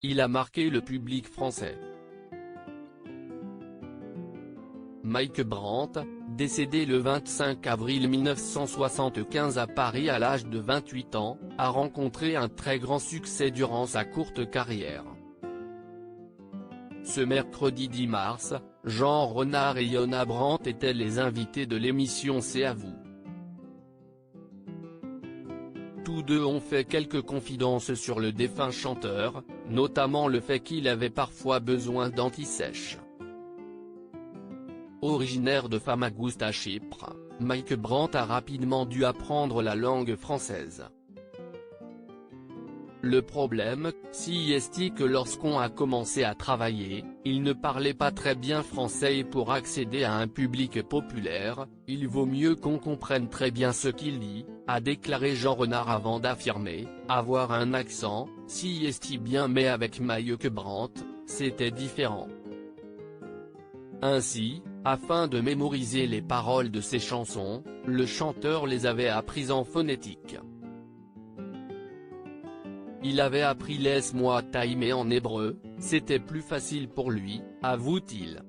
il a marqué le public français. Mike Brandt, décédé le 25 avril 1975 à Paris à l'âge de 28 ans, a rencontré un très grand succès durant sa courte carrière. Ce mercredi 10 mars, Jean Renard et Yona Brandt étaient les invités de l'émission C'est à vous. Tous deux ont fait quelques confidences sur le défunt chanteur, notamment le fait qu'il avait parfois besoin d'anti-sèche. Originaire de Famagoust à Chypre, Mike Brandt a rapidement dû apprendre la langue française. Le problème, si est que lorsqu'on a commencé à travailler, il ne parlait pas très bien français et pour accéder à un public populaire, il vaut mieux qu'on comprenne très bien ce qu'il dit, a déclaré Jean Renard avant d'affirmer, avoir un accent, si est bien mais avec Mike Brandt, c'était différent. Ainsi, afin de mémoriser les paroles de ses chansons, le chanteur les avait apprises en phonétique. Il avait appris laisse-moi t'aimer en hébreu, c'était plus facile pour lui, avoue-t-il.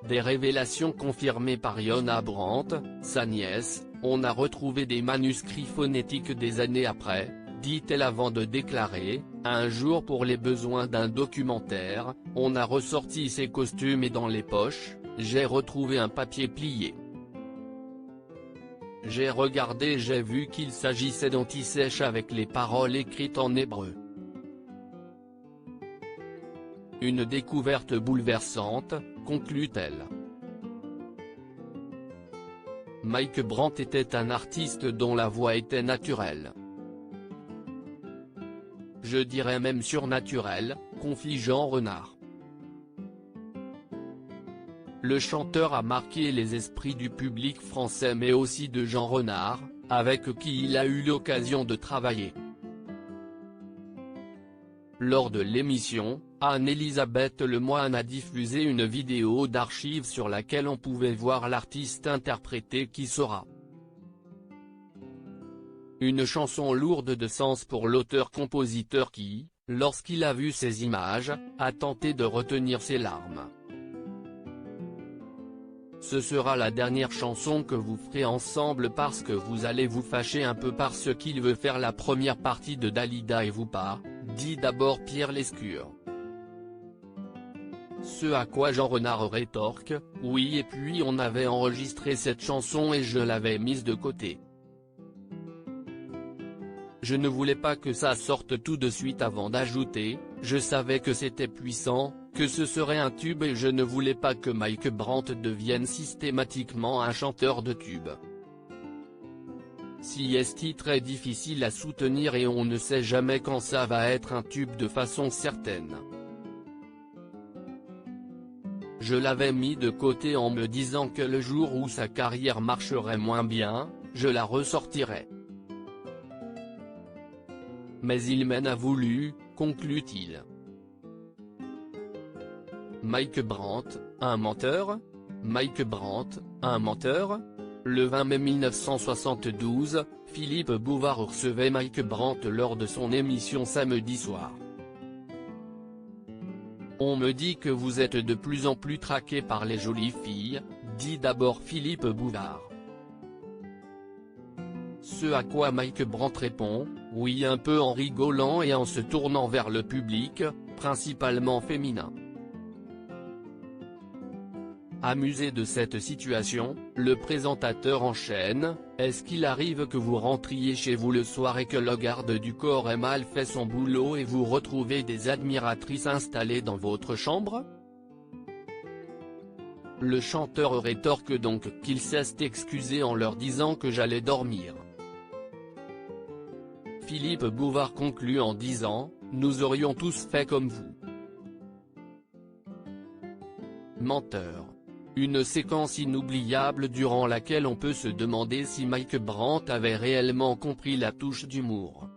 Des révélations confirmées par Yona Brandt, sa nièce, on a retrouvé des manuscrits phonétiques des années après, dit-elle avant de déclarer, un jour pour les besoins d'un documentaire, on a ressorti ses costumes et dans les poches, j'ai retrouvé un papier plié. J'ai regardé, j'ai vu qu'il s'agissait d'anti-sèche avec les paroles écrites en hébreu. Une découverte bouleversante, conclut-elle. Mike Brandt était un artiste dont la voix était naturelle. Je dirais même surnaturelle, confie Jean Renard. Le chanteur a marqué les esprits du public français mais aussi de Jean Renard, avec qui il a eu l'occasion de travailler. Lors de l'émission, Anne-Elisabeth Lemoine a diffusé une vidéo d'archives sur laquelle on pouvait voir l'artiste interpréter Qui sera. Une chanson lourde de sens pour l'auteur-compositeur qui, lorsqu'il a vu ces images, a tenté de retenir ses larmes. Ce sera la dernière chanson que vous ferez ensemble parce que vous allez vous fâcher un peu parce qu'il veut faire la première partie de Dalida et vous pas, dit d'abord Pierre Lescure. Ce à quoi Jean Renard rétorque, oui et puis on avait enregistré cette chanson et je l'avais mise de côté. Je ne voulais pas que ça sorte tout de suite avant d'ajouter, je savais que c'était puissant, que ce serait un tube et je ne voulais pas que Mike Brandt devienne systématiquement un chanteur de tube. Si est très difficile à soutenir et on ne sait jamais quand ça va être un tube de façon certaine. Je l'avais mis de côté en me disant que le jour où sa carrière marcherait moins bien, je la ressortirais. Mais il m'en a voulu, conclut-il. Mike Brandt, un menteur? Mike Brandt, un menteur? Le 20 mai 1972, Philippe Bouvard recevait Mike Brandt lors de son émission Samedi soir. On me dit que vous êtes de plus en plus traqué par les jolies filles, dit d'abord Philippe Bouvard. Ce à quoi Mike Brandt répond, oui un peu en rigolant et en se tournant vers le public, principalement féminin. Amusé de cette situation, le présentateur enchaîne, est-ce qu'il arrive que vous rentriez chez vous le soir et que le garde du corps ait mal fait son boulot et vous retrouvez des admiratrices installées dans votre chambre? Le chanteur rétorque donc qu'il s'est excusé en leur disant que j'allais dormir. Philippe Bouvard conclut en disant, nous aurions tous fait comme vous. Menteur. Une séquence inoubliable durant laquelle on peut se demander si Mike Brandt avait réellement compris la touche d'humour.